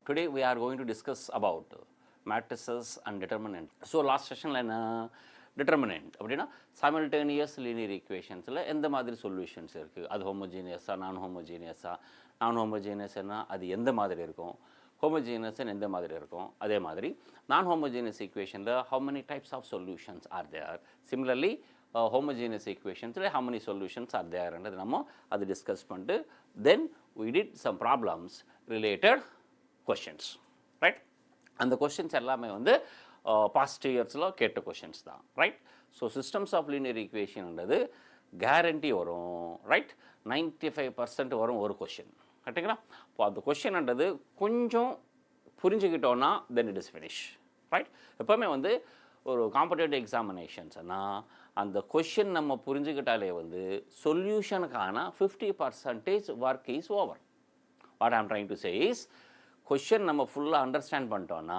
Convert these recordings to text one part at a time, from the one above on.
Today we are going to discuss about matrices and determinant. So last session la enna determinant அப்படினா simultaneous linear equationsல எந்த மாதிரி solutions இருக்கு, அது homogeneous non homogeneous non homogeneous னா அது எந்த மாதிரி இருக்கும், homogeneous எந்த மாதிரி இருக்கும், அதே மாதிரி non homogeneous equationல how many types of solutions are there, similarly homogeneous equations how many solutions are there என்றது நம்ம அது டிஸ்கஸ் பண்ணிட்டு then we did some problems related questions, right? அந்த questions எல்லாமே வந்து past yearsல கேட்ட questions தான், right? So systems of linear equation என்றது guarantee வரும், right? 95% வரும் ஒரு question, கரெக்ட்டுங்களா? இப்போ அந்த question என்றது கொஞ்சம் புரிஞ்சுக்கிட்டோன்னா then it is finish, right? எப்பவுமே வந்து ஒரு காம்படிட்டிவ் எக்ஸாமினேஷன்ஸ்னா அந்த கொஷின் நம்ம புரிஞ்சுக்கிட்டாலே வந்து சொல்யூஷனுக்கான 50% work is over. What I'm trying to say is question நம்ம ஃபுல்லாக அண்டர்ஸ்டாண்ட் பண்ணிட்டோன்னா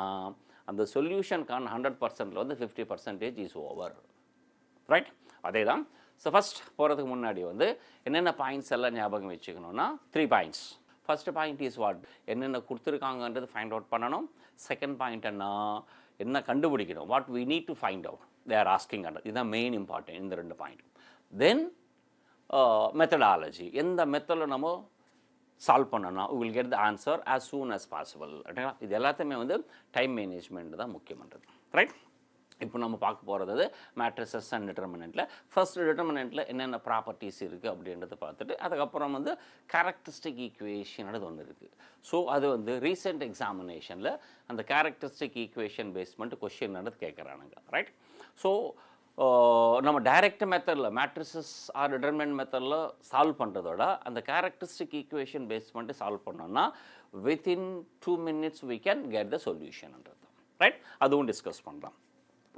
அந்த சொல்யூஷனுக்கான 100%ல வந்து 50% இஸ் ஓவர், ரைட்? அதே தான். ஸோ ஃபஸ்ட் போகிறதுக்கு முன்னாடி வந்து என்னென்ன பாயிண்ட்ஸ் எல்லாம் ஞாபகம் வச்சுக்கணுன்னா 3 points. First point is what, என்னென்ன கொடுத்துருக்காங்கன்றது ஃபைண்ட் அவுட் பண்ணணும். செகண்ட் பாயிண்ட் என்ன கண்டுபிடிக்கணும், what we need to find out they are asking under, இதுதான் மெயின் இம்பார்ட்டன்ட் இந்த 2 பாயிண்ட். தென் மெத்தடாலஜி, எந்த மெத்தடில் நம்ம சால்வ் பண்ணணும்னா we will get the answer as soon as possible. இது எல்லாத்தையுமே வந்து டைம் மேனேஜ்மெண்ட் தான் முக்கியமானது, ரைட்? இப்போ நம்ம பார்க்க போகிறது மேட்ரிசஸ் அண்ட் டிட்டர்மினண்ட்டில் ஃபர்ஸ்ட் டிட்டர்மினண்ட்டில் என்னென்ன ப்ராப்பர்ட்டிஸ் இருக்குது அப்படின்றத பார்த்துட்டு அதுக்கப்புறம் வந்து கேரக்டரிஸ்டிக் ஈக்குவேஷன் ஒன்று இருக்குது. ஸோ அது வந்து ரீசெண்ட் எக்ஸாமினேஷனில் அந்த கேரக்டரிஸ்டிக் ஈக்குவேஷன் பேஸ்மெண்ட் கொஷின் கேட்குறானுங்க, ரைட்? ஸோ நம்ம டைரக்ட் மெத்தடில் மேட்ரிசஸ் ஆர் டிட்டர்மினன்ட் மெத்தடில் சால்வ் பண்ணுறதோட அந்த கேரக்டரிஸ்டிக் ஈக்குவேஷன் பேஸ்மெண்ட்டு சால்வ் பண்ணோன்னா within 2 minutes we can get the solutionன்றது, ரைட்? அதுவும் டிஸ்கஸ் பண்ணலாம்.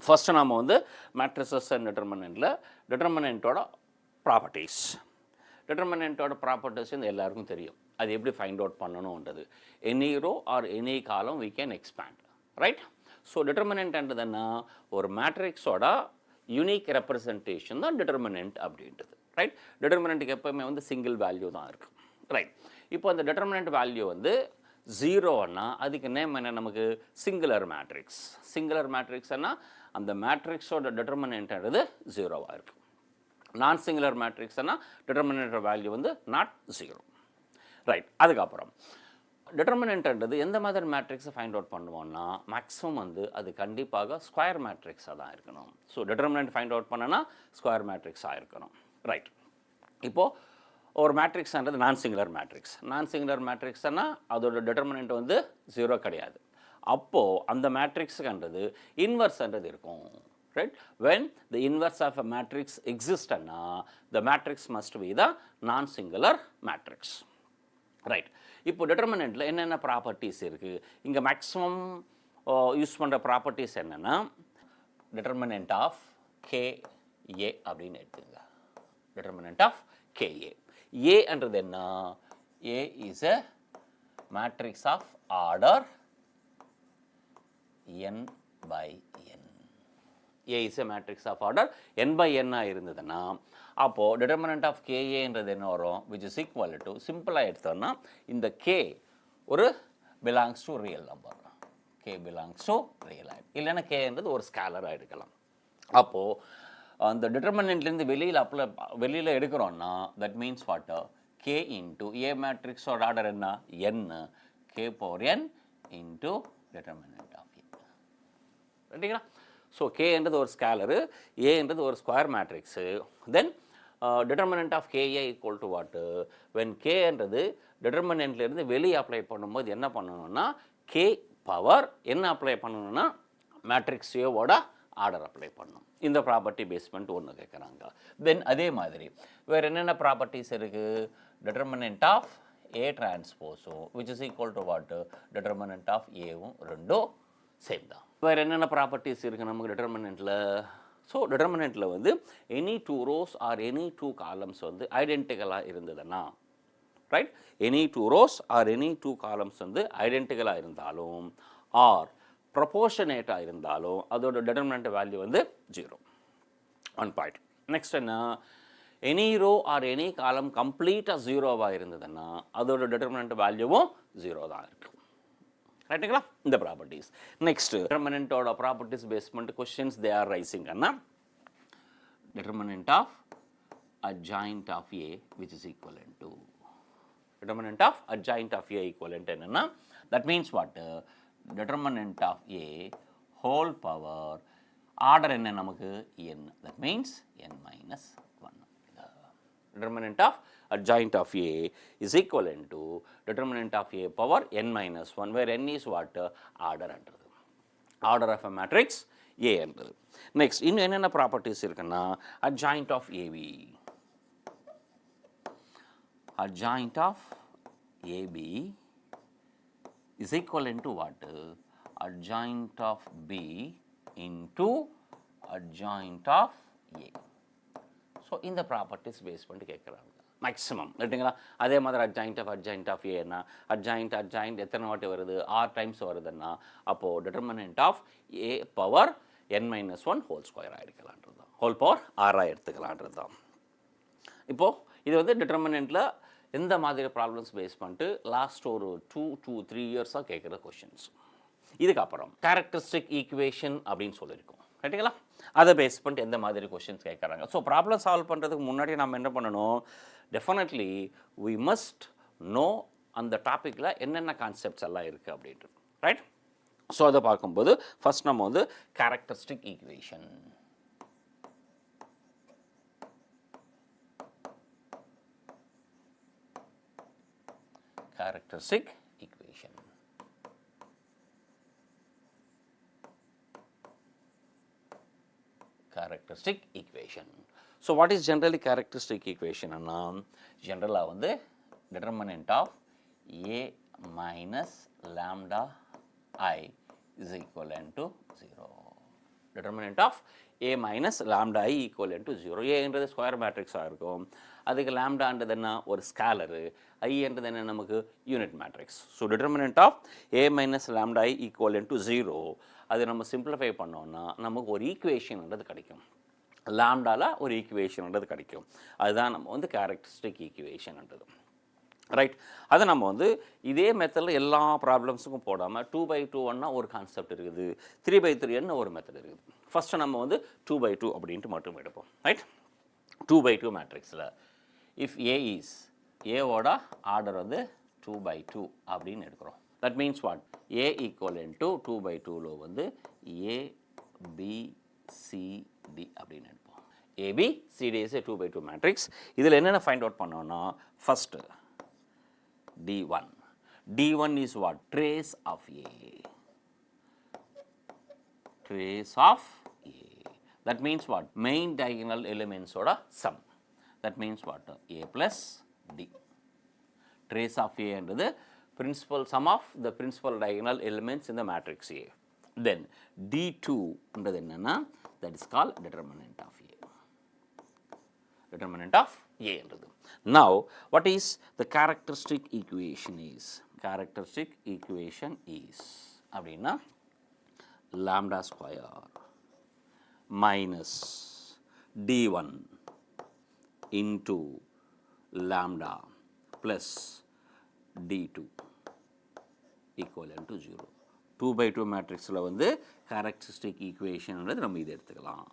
ஃபஸ்ட்டு நாம் வந்து மேட்ரிசஸ் அண்ட் டிட்டர்மினண்ட்டில் டிட்டர்மினண்ட்டோட ப்ராப்பர்ட்டிஸ், டிட்டர்மினண்ட்டோட ப்ராப்பர்ட்டிஸ் எல்லாருக்கும் தெரியும், அது எப்படி ஃபைண்ட் அவுட் பண்ணணுன்றது. Any row or any column we can expand, right? So டிட்டர்மினண்ட்ன்றது என்ன, ஒரு மேட்ரிக்ஸோட யூனிக் ரெப்ரசன்டேஷன் தான் டிட்டர்மினண்ட் அப்படின்றது, ரைட்? டிட்டர்மினண்ட்டுக்கு எப்போவுமே வந்து சிங்கிள் வேல்யூ தான் இருக்குது, ரைட்? இப்போ அந்த டிட்டர்மினண்ட் வேல்யூ வந்து 0ன்னா அதுக்கு நேம் என்ன, நமக்கு சிங்குலர் மேட்ரிக்ஸ். சிங்குலர் மேட்ரிக்ஸ்னா அந்த மேட்ரிக்ஸோட டிட்டர்மினன்ட்ன்றது 0வாக இருக்குது. நான் சிங்குலர் மேட்ரிக்ஸ்னா டிட்டர்மினன்ட் வேல்யூ வந்து நாட் 0, ரைட்? அதுக்கப்புறம் டிட்டர்மினன்ட்ன்றது எந்த மாதிரி மேட்ரிக்ஸை ஃபைண்ட் அவுட் பண்ணுவோம்னா மேக்ஸிமம் வந்து அது கண்டிப்பாக ஸ்கொயர் மேட்ரிக்ஸாக தான் இருக்கணும். ஸோ டிட்டர்மினன்ட் ஃபைண்ட் அவுட் பண்ணனா ஸ்கொயர் மேட்ரிக்ஸாக இருக்கணும், ரைட்? இப்போது ஒரு மேட்ரிக்ஸ்ன்றது non singular matrix. Non singular மேட்ரிக்ஸ்னா அதோட டிட்டர்மினன்ட் வந்து 0 கிடையாது. அப்போது அந்த மேட்ரிக்ஸுன்றது இன்வர்ஸ்ன்றது இருக்கும், right? when the inverse of a matrix exists the matrix must be the non singular matrix, right? இப்போ டிட்டர்மினண்ட்டில் என்னென்ன ப்ராப்பர்ட்டிஸ் இருக்குது, இங்கே மேக்ஸிமம் யூஸ் பண்ணுற ப்ராப்பர்ட்டிஸ் என்னென்னா டிட்டர்மினண்ட் ஆஃப் KA அப்படின்னு எடுத்துங்க. Determinant of KA. ஏன்றது என்ன, A is a matrix of order n by n. A is a matrix of order n by n இருந்ததுன்னா அப்போது டிட்டர்மினண்ட் ஆஃப் KAன்றது என்ன வரும், which is equal to, சிம்பிளாக எடுத்தோம்னா இந்த K ஒரு belongs to real number, K belongs to real, இல்லைன்னா Kன்றது ஒரு ஸ்கேலராக எடுக்கலாம். அப்போது அந்த டிட்டர்மினண்ட்லேருந்து வெளியில் எடுக்கிறோன்னா that means what, K into A மேட்ரிக்ஸோட ஆர்டர் என்ன n, K power n into determinant of A, ரைட்டுங்களா? ஸோ Kன்றது ஒரு ஸ்கேலரு, Aன்றது ஒரு square matrix. Then determinant of KA equal to what, when Kன்றது டிட்டர்மினண்ட்லேருந்து வெளியே அப்ளை பண்ணும்போது என்ன பண்ணணும்னா K பவர் என்ன அப்ளை பண்ணணும்னா மேட்ரிக்ஸ் Aவோட ஆர்டர் அப்ளை பண்ணணும். இந்த ப்ராப்பர்ட்டி பேஸ்மெண்ட் ஒன்று கேட்குறாங்க. தென் அதே மாதிரி வேறு என்னென்ன ப்ராப்பர்ட்டிஸ் இருக்குது, டிட்டர்மினண்ட் ஆஃப் A டிரான்ஸ்போஸும் which is equal to what, determinant of ஏவும் ரெண்டும் சேம் தான். வேறு என்னென்ன ப்ராப்பர்ட்டிஸ் இருக்குது நமக்கு டிட்டர்மினண்ட்டில்? ஸோ டிட்டர்மினண்ட்டில் வந்து any 2 rows or any 2 columns வந்து ஐடென்டிக்கலாக இருந்ததுன்னா, right? Any 2 rows or any 2 columns வந்து ஐடென்டிக்கலாக இருந்தாலும் ஆர் ப்ரொபோர்ஷனேட்டாக இருந்தாலும் அதோட டிட்டர்மினண்ட் வேல்யூ வந்து 0. 1 பாயிண்ட். நெக்ஸ்ட் என்ன, எனி ரோ ஆர் எனி காலம் கம்ப்ளீட்டாக 0வாக இருந்ததுன்னா அதோட டிட்டர்மினண்ட் வேல்யூவும் 0 தான் இருக்கும், ரைட்டுங்களா? இந்த ப்ராப்பர்ட்டிஸ். நெக்ஸ்ட் டிட்டர்மினன்ட்டோட ப்ராப்பர்ட்டிஸ் பேஸ் பண்ணிட்டு கொஸ்டின்ஸ் தே ஆர் ரைசிங் அண்ணா. Determinant of adjoint of A which is equivalent to determinant of adjoint of A equivalent என்னன்னா that means what determinant of A whole power order என்ன நமக்கு n, that means n minus 1. Determinant of adjoint of A is equivalent to determinant of A power n minus 1 where n is what order என்றது, order of a matrix A என்றது. Next இன்னும் என்னென்ன properties இருக்குன்னா adjoint of AB, adjoint of AB is equivalent to what? Adjoint of B into adjoint of A. So, இந்த properties base பண்ணிட்டு கேட்குறாங்க maximum ரைட்டுங்களா. அதே மாதிரி adjoint of A என்ன adjoint எத்தனை வாட்டி வருது, ஆர் டைம்ஸ் வருதுன்னா அப்போது determinant of A power n minus 1 whole ஸ்கொயராக எடுக்கலான்றது தான், ஹோல் பவர் ஆராக எடுத்துக்கலான்றது தான். இப்போது இது வந்து டிட்டர்மினன்ட்டில் எந்த மாதிரி ப்ராப்ளம்ஸ் பேஸ் பண்ணிட்டு லாஸ்ட் ஒரு 2-3 இயர்ஸாக கேட்குற கொஷின்ஸ். இதுக்கப்புறம் கேரக்டரிஸ்டிக் ஈக்குவேஷன் அப்படின்னு சொல்லியிருக்கோம் ரைட்டுங்களா. அதை பேஸ் பண்ணிட்டு எந்த மாதிரி கொஷின்ஸ் கேட்குறாங்க. ஸோ ப்ராப்ளம் சால்வ் பண்ணுறதுக்கு முன்னாடி நம்ம என்ன பண்ணணும், டெஃபினெட்லி வி மஸ்ட் நோ அந்த டாப்பிக்கில் என்னென்ன கான்செப்ட்ஸ் எல்லாம் இருக்குது அப்படின்ட்டு ரைட். ஸோ அதை பார்க்கும்போது ஃபஸ்ட் நம்ம வந்து characteristic equation, characteristic equation. Characteristic equation. So what is generally characteristic equation? Generally வந்து determinant of A minus lambda I is equivalent to 0. Determinant of A minus lambda I equivalent to 0. A என்றது square மேட்ரிக்ஸாக இருக்கும், அதுக்கு லாம்டான்றது என்ன ஒரு ஸ்கேலரு, I என்றது என்ன நமக்கு unit matrix. So determinant of A minus lambda I equivalent to 0 அது நம்ம சிம்பிளிஃபை பண்ணோம்னா நமக்கு ஒரு ஈக்குவேஷன்ன்றது கிடைக்கும், லாம்டாவில் ஒரு ஈக்குவேஷன்ன்றது கிடைக்கும். அதுதான் நம்ம வந்து கேரக்டரிஸ்டிக் ஈக்குவேஷன்ன்றது ரைட். அதை நம்ம வந்து இதே மெத்தடில் எல்லா ப்ராப்ளம்ஸுக்கும் போடாமல் 2/2 ஒரு கான்செப்ட் இருக்குது, 3/3 ஒரு மெத்தட் இருக்குது. ஃபஸ்ட்டு நம்ம வந்து 2/2 அப்படின்ட்டு மட்டும் எடுப்போம் ரைட். 2/2 மேட்ரிக்ஸில் இஃப் ஏ இஸ் ஏவோட ஆர்டர் வந்து 2/2 அப்படின்னு எடுக்கிறோம். தட் மீன்ஸ் வாட், ஏ ஈக்குவலன் டு 2/2 வந்து ABCD அப்படின்னு எடுப்போம். ABCD is a 2/2 matrix. இதில் என்னென்ன ஃபைண்ட் அவுட் பண்ணோன்னா first D1. D1 is what? Trace of A. Trace of A. That means what? Main diagonal elements oda sum. That means what? A plus D. Trace of A and the principal sum of the principal diagonal elements in the matrix A. Then D2 under the nana, that is called determinant of A. Determinant of A. Now, what is the characteristic equation is? Characteristic equation is அப்படின்னா lambda square minus D1 into lambda plus D2 equivalent to 0. 2/2 மேட்ரிக்ஸில் வந்து characteristic equation நம்ம இது எடுத்துக்கலாம்.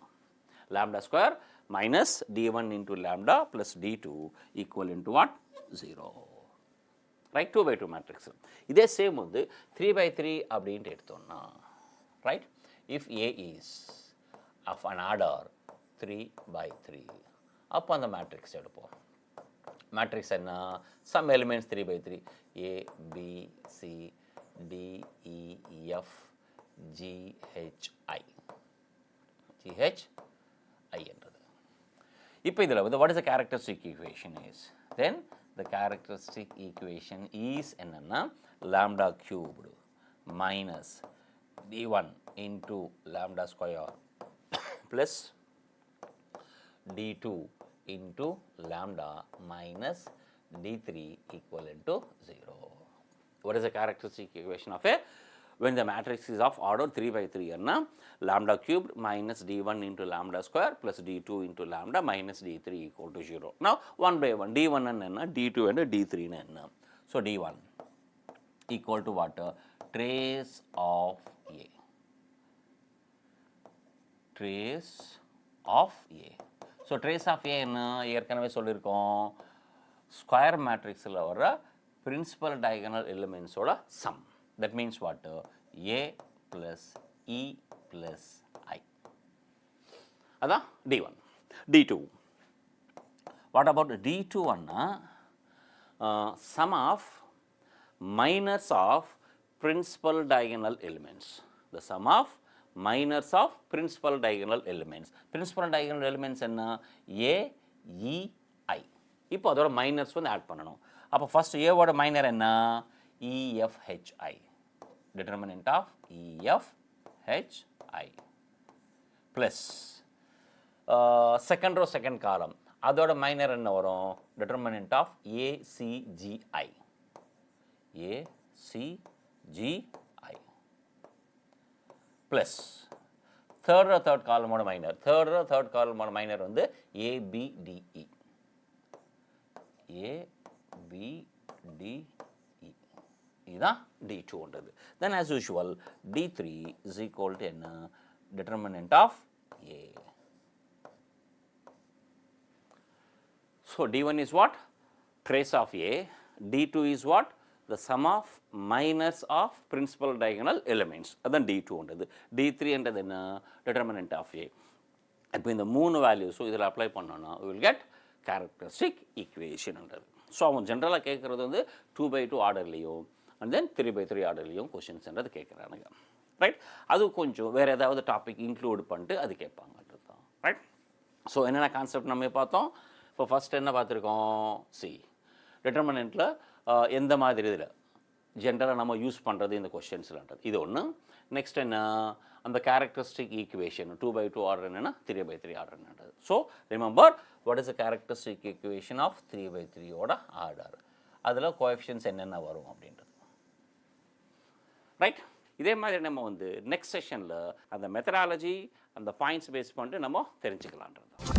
Lambda square minus D1 into lambda plus D2 equivalent to what? 0. Right? 2/2 matrix. இதே same வந்து 3/3 அப்படின்ட்டு எடுத்தோம்னா right? If A is of an order 3/3 அப்போ அந்த மேட்ரிக்ஸ் எடுப்போம். மேட்ரிக்ஸ் என்ன? some elements 3/3 A, B, C, D, E, F, G, H, I. G, H, I என்றது. இப்போ இதில் வந்து what is the characteristic equation is? Then the characteristic equation is என்னன்னா lambda cubed minus D1 into lambda square plus D2 into lambda minus D3 equivalent to 0. What is the characteristic equation of A? When the matrix is of order 3/3 என்ன lambda cubed minus D1 into lambda square plus D2 into lambda minus D3 equal to 0. Now 1/1 D1 என்ன D2 and D3 என்ன. So D1 equal to what? Trace of A. Trace of A. So trace of A என்ன ஏற்கனவே சொல்லியிருக்கோம், square மேட்ரிக்ஸில் வர principal diagonal elements ஓட sum. That means what? A plus E plus I. அதான் D1. D2. What about D2 Anna? Sum of minors of principal diagonal elements. The sum of minors of principal diagonal elements. Principal diagonal elements என்ன? A, E, I. இப்போ அதோட miners வந்து add பண்ணணும். அப்போ first ஏவோட minor என்ன? EFHI. Determinant of EFHI plus second row second column அதோட minor என்ன வரும்? Determinant of ACGI. ACGI plus third row third column ஓட minor, third row third column ஓட மைனர் வந்து ABDE. ABDE. இதுதான் D2 ன்றது. Then as usual D3 is equal to என்ன? Determinant of A. So D1 is what? Trace of A. D2 is what? The sum of minors of principal diagonal elements. அதான் D2 ன்றது. D3 ன்றது என்ன? Determinant of A. இப்போ இந்த மூணு வேல்யூஸும் இதில் apply பண்ணோன்னா we will get characteristic equation ன்றது. ஸோ அவங்க ஜென்ரலாக கேட்குறது வந்து 2/2 ஆர்டர்லேயும் அண்ட் தென் 3/3 ஆர்டர்லேயும் கொஷின்ஸ்ன்றது கேட்குறானுங்க. ரைட், அது கொஞ்சம் வேறு ஏதாவது டாபிக் இன்க்ளூட் பண்ணிட்டு அது கேட்பாங்கன்றது தான். ரைட், ஸோ என்னென்ன கான்செப்ட் நம்ம பார்த்தோம்? இப்போ ஃபஸ்ட் என்ன பார்த்துருக்கோம்? டிட்டர்மினண்ட்டில் எந்த மாதிரி இதில் ஜென்ரலாக நம்ம யூஸ் பண்ணுறது இந்த கொஷின்ஸ்லன்றது இது ஒன்று. நெக்ஸ்ட் என்ன? அந்த கேரக்டரிஸ்டிக் ஈக்குவேஷன் 2/2 ஆர்டர் என்னென்னா 3/3 ஆர்டர் என்னன்றது. So remember what is the characteristic equation of 3/3 ஓட ஆர்டர், அதில் கோஎஃபிஷியன்ட்ஸ் என்னென்ன வரும் அப்படின்றது. ரைட், இதே மாதிரி நம்ம வந்து நெக்ஸ்ட் செஷனில் அந்த மெத்தடாலஜி அந்த பாயிண்ட்ஸ் பேஸ் பண்ணிட்டு நம்ம தெரிஞ்சுக்கலான்றது.